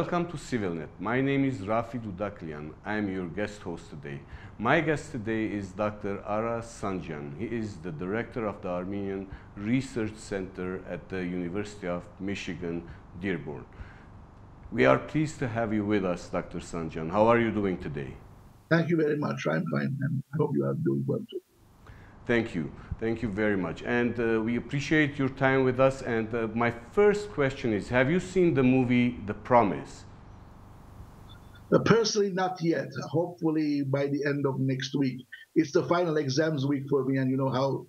Welcome to CivilNet. My name is Raffi Doudaklian. I am your guest host today. My guest today is Dr. Ara Sanjian. He is the director of the Armenian Research Center at the University of Michigan-Dearborn. We are pleased to have you with us, Dr. Sanjian. How are you doing today? Thank you very much. I'm fine, and I hope you are doing well too. Thank you. Thank you very much. And we appreciate your time with us. And my first question is, have you seen the movie The Promise? Personally, not yet. Hopefully by the end of next week. It's the final exams week for me, and you know how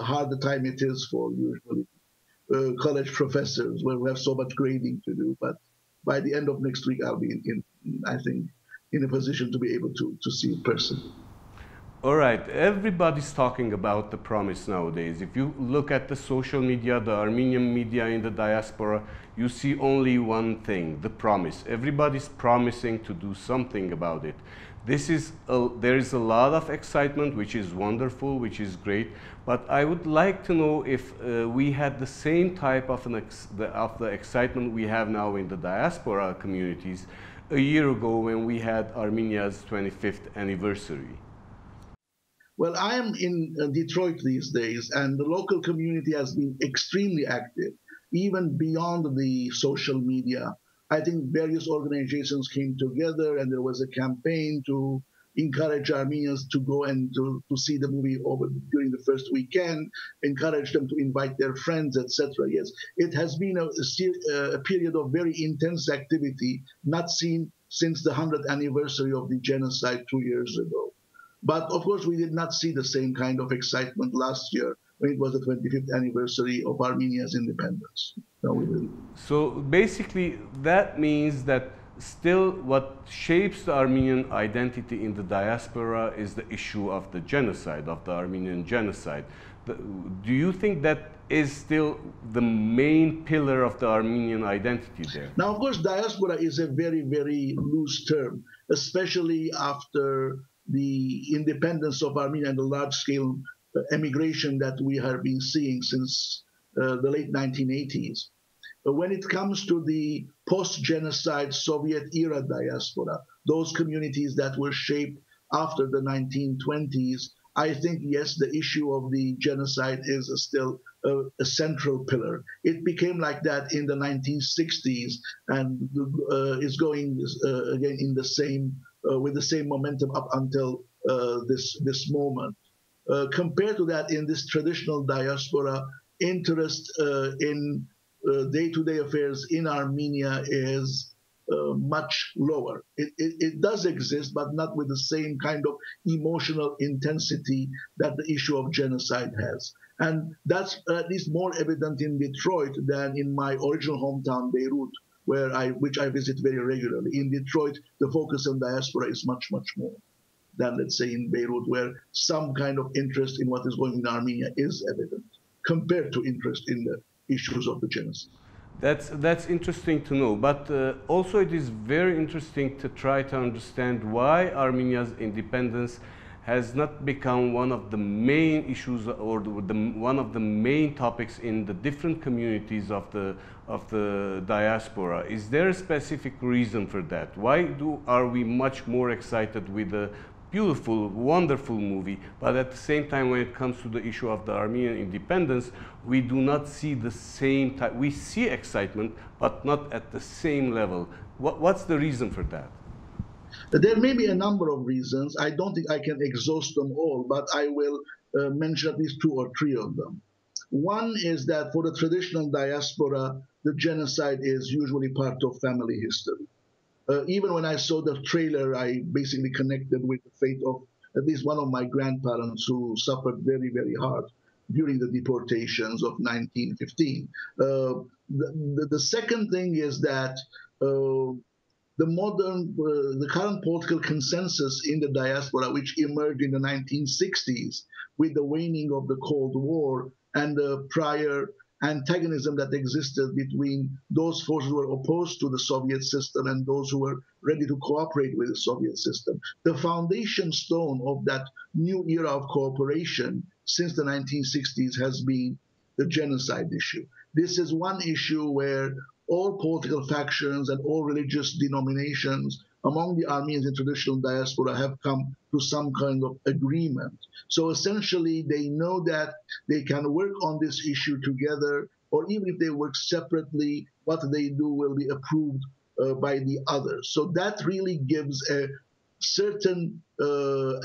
hard the time it is for usually college professors where we have so much grading to do. But by the end of next week, I'll be I think, in a position to be able to see it personally. All right, everybody's talking about The Promise nowadays. If you look at the social media, the Armenian media in the diaspora, you see only one thing, The Promise. Everybody's promising to do something about it. There is a lot of excitement, which is wonderful, which is great, but I would like to know if we had the same type of the excitement we have now in the diaspora communities a year ago when we had Armenia's 25th anniversary. Well, I am in Detroit these days, and the local community has been extremely active, even beyond the social media. I think various organizations came together, and there was a campaign to encourage Armenians to go and to see the movie during the first weekend, encourage them to invite their friends, etc. Yes, it has been a period of very intense activity, not seen since the 100th anniversary of the genocide 2 years ago. But of course, we did not see the same kind of excitement last year when it was the 25th anniversary of Armenia's independence. No, we didn't. So basically, that means that still what shapes the Armenian identity in the diaspora is the issue of the genocide, of the Armenian genocide. Do you think that is still the main pillar of the Armenian identity there? Now, of course, diaspora is a very, very loose term, especially after the independence of Armenia and the large-scale emigration that we have been seeing since the late 1980s. But when it comes to the post-genocide Soviet-era diaspora, those communities that were shaped after the 1920s, I think, yes, the issue of the genocide is still a central pillar. It became like that in the 1960s and is going again in the same with the same momentum up until this moment. Compared to that, in this traditional diaspora, interest in day-to-day affairs in Armenia is much lower. It does exist, but not with the same kind of emotional intensity that the issue of genocide has. And that's at least more evident in Detroit than in my original hometown, Beirut, which I visit very regularly. In Detroit, the focus on diaspora is much, much more than, let's say, in Beirut, where some kind of interest in what is going on in Armenia is evident, compared to interest in the issues of the genocide. That's interesting to know, but also it is very interesting to try to understand why Armenia's independence has not become one of the main issues or one of the main topics in the different communities of the diaspora. Is there a specific reason for that? Why are we much more excited with a beautiful, wonderful movie, but at the same time, when it comes to the issue of the Armenian independence, we do not see the same type. We see excitement, but not at the same level. What's the reason for that? There may be a number of reasons. I don't think I can exhaust them all, but I will mention at least 2 or 3 of them. One is that for the traditional diaspora, the genocide is usually part of family history. Even when I saw the trailer, I basically connected with the fate of at least one of my grandparents who suffered very, very hard during the deportations of 1915. The second thing is that the current political consensus in the diaspora, which emerged in the 1960s with the waning of the Cold War and the prior antagonism that existed between those forces who were opposed to the Soviet system and those who were ready to cooperate with the Soviet system. The foundation stone of that new era of cooperation since the 1960s has been the genocide issue. This is one issue where all political factions and all religious denominations among the Armenians in traditional diaspora have come to some kind of agreement. So essentially, they know that they can work on this issue together, or even if they work separately, what they do will be approved by the others. So that really gives a certain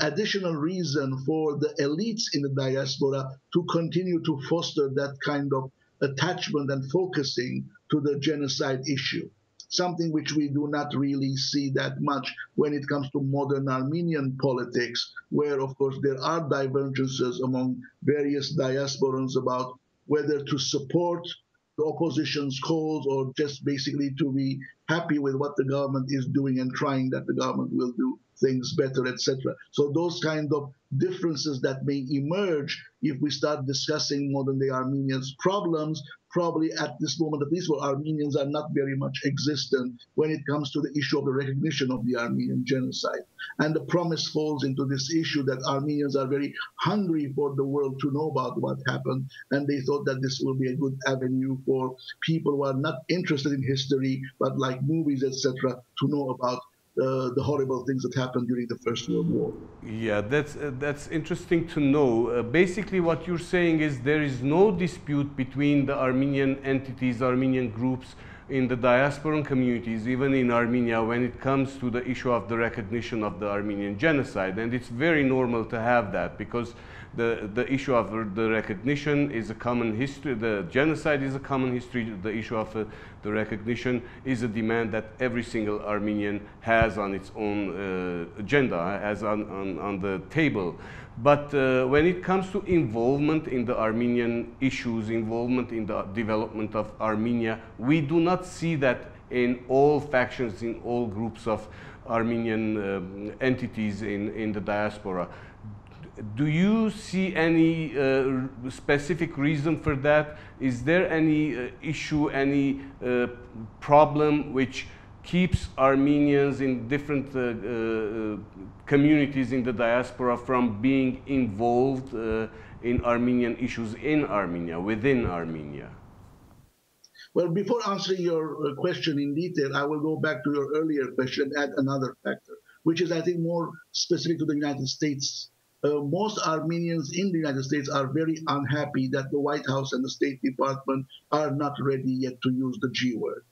additional reason for the elites in the diaspora to continue to foster that kind of attachment and focusing to the genocide issue, something which we do not really see that much when it comes to modern Armenian politics, where, of course, there are divergences among various diasporans about whether to support the opposition's cause or just basically to be happy with what the government is doing and trying that the government will do things better, etc. So those kind of differences that may emerge if we start discussing modern-day Armenians' problems, probably at this moment, at least for Armenians, are not very much existent when it comes to the issue of the recognition of the Armenian genocide. And the promise falls into this issue that Armenians are very hungry for the world to know about what happened, and they thought that this will be a good avenue for people who are not interested in history, but like movies, etc., to know about the horrible things that happened during the First World War. Yeah, that's interesting to know. Basically, what you're saying is there is no dispute between the Armenian entities, Armenian groups in the diasporan communities, even in Armenia, when it comes to the issue of the recognition of the Armenian genocide. And it's very normal to have that, because the issue of the recognition is a common history, the genocide is a common history, the issue of the recognition is a demand that every single Armenian has on its own agenda, has on the table. But when it comes to involvement in the Armenian issues, involvement in the development of Armenia, we do not see that in all factions, in all groups of Armenian entities in the diaspora. Do you see any specific reason for that? Is there any issue, any problem which keeps Armenians in different communities in the diaspora from being involved in Armenian issues in Armenia, within Armenia? Well, before answering your question in detail, I will go back to your earlier question and add another factor, which is, I think, more specific to the United States. Most Armenians in the United States are very unhappy that the White House and the State Department are not ready yet to use the G word.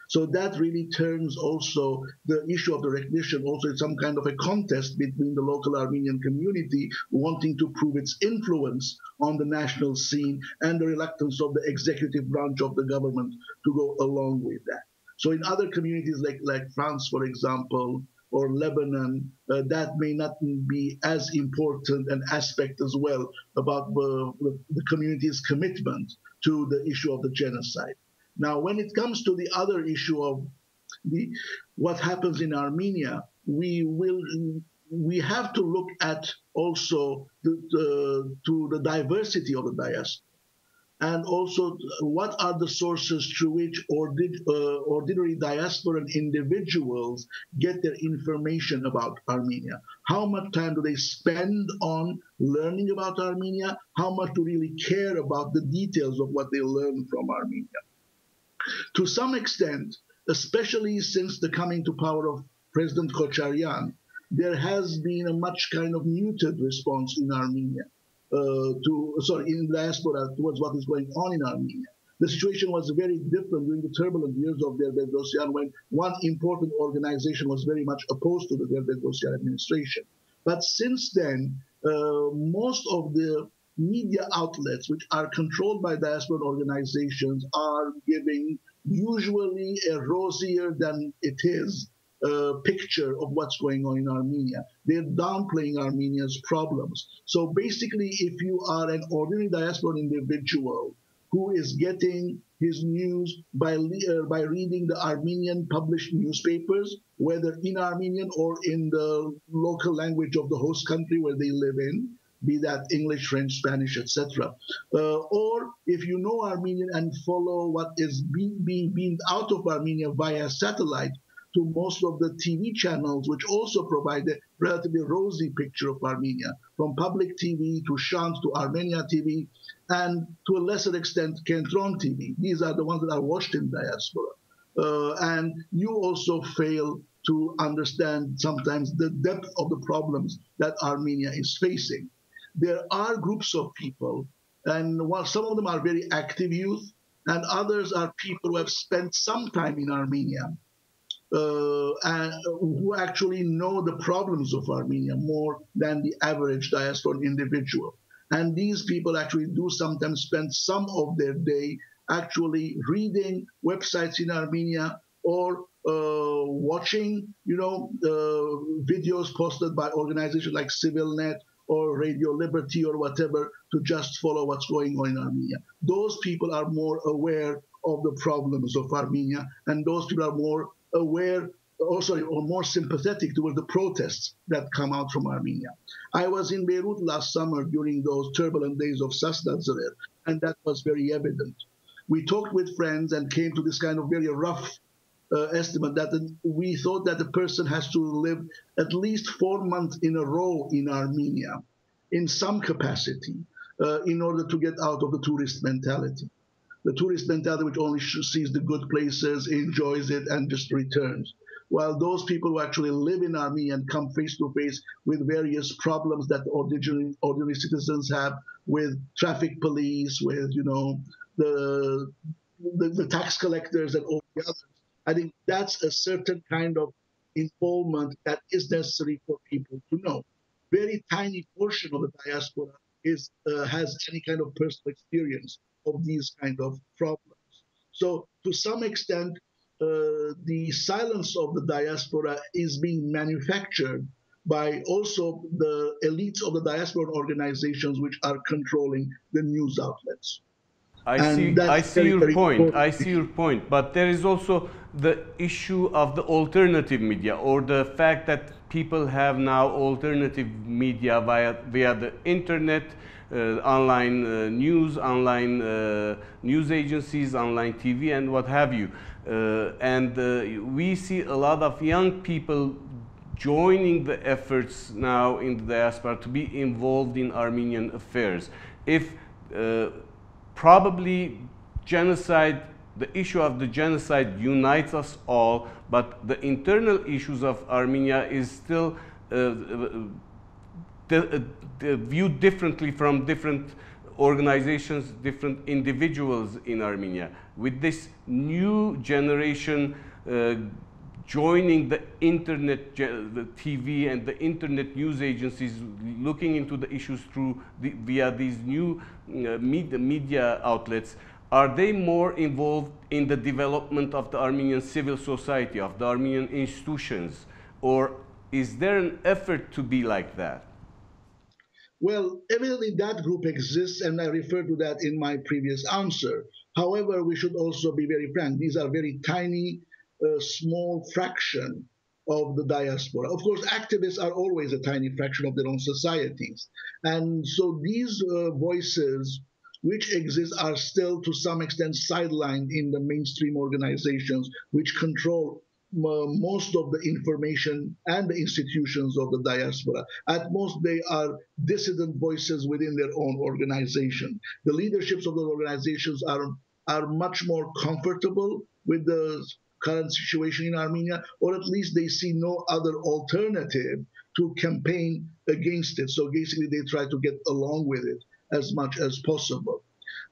So that really turns also the issue of the recognition also in some kind of a contest between the local Armenian community wanting to prove its influence on the national scene and the reluctance of the executive branch of the government to go along with that. So in other communities like France, for example, or Lebanon, that may not be as important an aspect as well about the community's commitment to the issue of the genocide. Now, when it comes to the other issue of what happens in Armenia, we have to look at also to the diversity of the diaspora, and also what are the sources through which ordinary diasporan individuals get their information about Armenia. How much time do they spend on learning about Armenia? How much do they really care about the details of what they learn from Armenia? To some extent, especially since the coming to power of President Kocharyan, there has been a much kind of muted response in Armenia. In diaspora towards what is going on in Armenia. The situation was very different during the turbulent years of Devletosyan, when one important organization was very much opposed to the Devletosyan administration. But since then, most of the media outlets which are controlled by diaspora organizations are giving usually a rosier than it is picture of what's going on in Armenia. They're downplaying Armenia's problems. So basically, if you are an ordinary diaspora individual who is getting his news by reading the Armenian published newspapers, whether in Armenian or in the local language of the host country where they live in, be that English, French, Spanish, etc. Or if you know Armenian and follow what is being beamed out of Armenia via satellite, to most of the TV channels, which also provide a relatively rosy picture of Armenia, from public TV to Shant to Armenia TV, and to a lesser extent, Kentron TV. These are the ones that are watched in diaspora. And you also fail to understand sometimes the depth of the problems that Armenia is facing. There are groups of people, and while some of them are very active youth, and others are people who have spent some time in Armenia, and who actually know the problems of Armenia more than the average diasporan individual. And these people actually do sometimes spend some of their day actually reading websites in Armenia or watching, videos posted by organizations like CivilNet or Radio Liberty or whatever to just follow what's going on in Armenia. Those people are more aware of the problems of Armenia, and those people are more aware, or more sympathetic toward the protests that come out from Armenia. I was in Beirut last summer during those turbulent days of Sasnatzarer, and that was very evident. We talked with friends and came to this kind of very rough estimate that we thought that the person has to live at least 4 months in a row in Armenia in some capacity in order to get out of the tourist mentality. The tourist mentality which only sees the good places, enjoys it, and just returns. While those people who actually live in Armenia and come face to face with various problems that ordinary citizens have with traffic police, with the tax collectors and all the others, I think that's a certain kind of involvement that is necessary for people to know. Very tiny portion of the diaspora has any kind of personal experience of these kind of problems. So to some extent, the silence of the diaspora is being manufactured by also the elites of the diaspora organizations which are controlling the news outlets. I see your point. I see your point. But there is also the issue of the alternative media, or the fact that people have now alternative media via the internet, online news, online news agencies, online TV, and what have you. And we see a lot of young people joining the efforts now in the diaspora to be involved in Armenian affairs. If probably genocide, the issue of the genocide unites us all, but the internal issues of Armenia is still viewed differently from different organizations, different individuals in Armenia. With this new generation joining the internet, the TV and the internet news agencies, looking into the issues via these new media outlets, are they more involved in the development of the Armenian civil society, of the Armenian institutions, or is there an effort to be like that? Well, evidently that group exists, and I referred to that in my previous answer. However, we should also be very frank. These are very tiny, small fraction of the diaspora. Of course, activists are always a tiny fraction of their own societies. And so these voices which exist are still to some extent sidelined in the mainstream organizations which control most of the information and the institutions of the diaspora. At most, they are dissident voices within their own organization. The leaderships of the organizations are much more comfortable with the current situation in Armenia, or at least they see no other alternative to campaign against it. So basically, they try to get along with it as much as possible.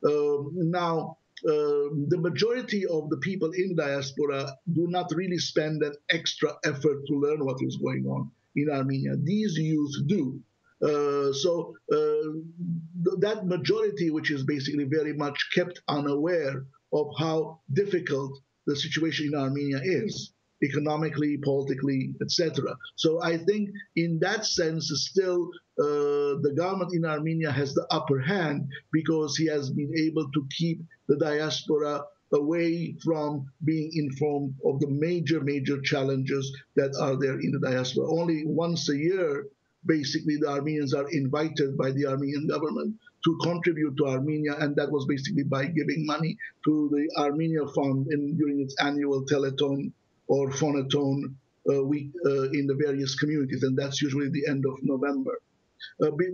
Now, the majority of the people in diaspora do not really spend an extra effort to learn what is going on in Armenia. These youth do. So that majority, which is basically very much kept unaware of how difficult the situation in Armenia is, economically, politically, etc. So I think in that sense, still the government in Armenia has the upper hand because he has been able to keep the diaspora away from being informed of the major challenges that are there in the diaspora. Only once a year, basically, the Armenians are invited by the Armenian government to contribute to Armenia, and that was basically by giving money to the Armenia Fund during its annual telethon or phonathon week in the various communities, and that's usually the end of November.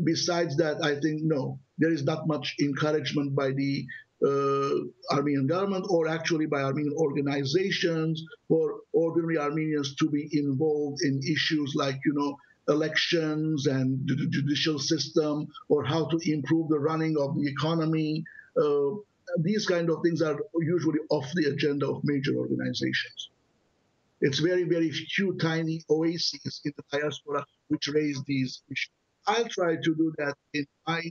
Besides that, I think, no, there is not much encouragement by the Armenian government or actually by Armenian organizations for ordinary Armenians to be involved in issues like, elections and the judicial system or how to improve the running of the economy. These kind of things are usually off the agenda of major organizations. It's very, very few tiny oases in the diaspora which raise these issues. I'll try to do that in my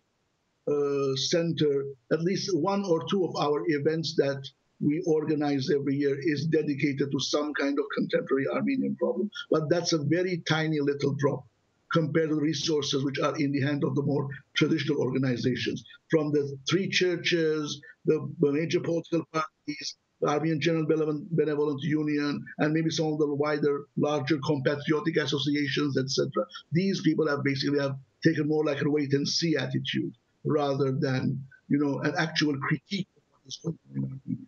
center. At least one or two of our events that we organize every year is dedicated to some kind of contemporary Armenian problem. But that's a very tiny little drop compared to the resources which are in the hand of the more traditional organizations. From the three churches, the major political parties, the Armenian General Benevolent Union, and maybe some of the wider, larger compatriotic associations, etc. These people have basically taken more like a wait-and-see attitude rather than, an actual critique of what is going on in Armenia.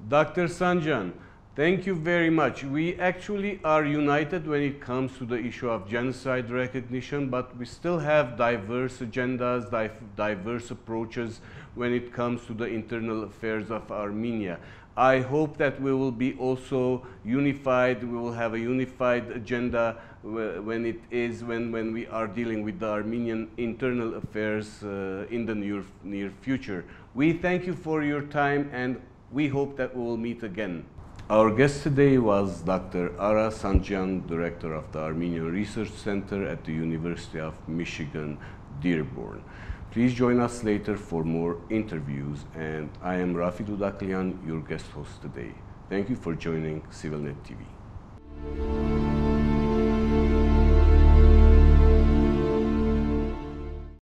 Dr. Sanjian, thank you very much. We actually are united when it comes to the issue of genocide recognition, but we still have diverse agendas, diverse approaches when it comes to the internal affairs of Armenia. I hope that we will be also unified, we will have a unified agenda when we are dealing with the Armenian internal affairs in the near future. We thank you for your time and we hope that we will meet again. Our guest today was Dr. Ara Sanjian, Director of the Armenian Research Center at the University of Michigan-Dearborn. Please join us later for more interviews, and I am Raffi Doudaklian, your guest host today. Thank you for joining CivilNet TV.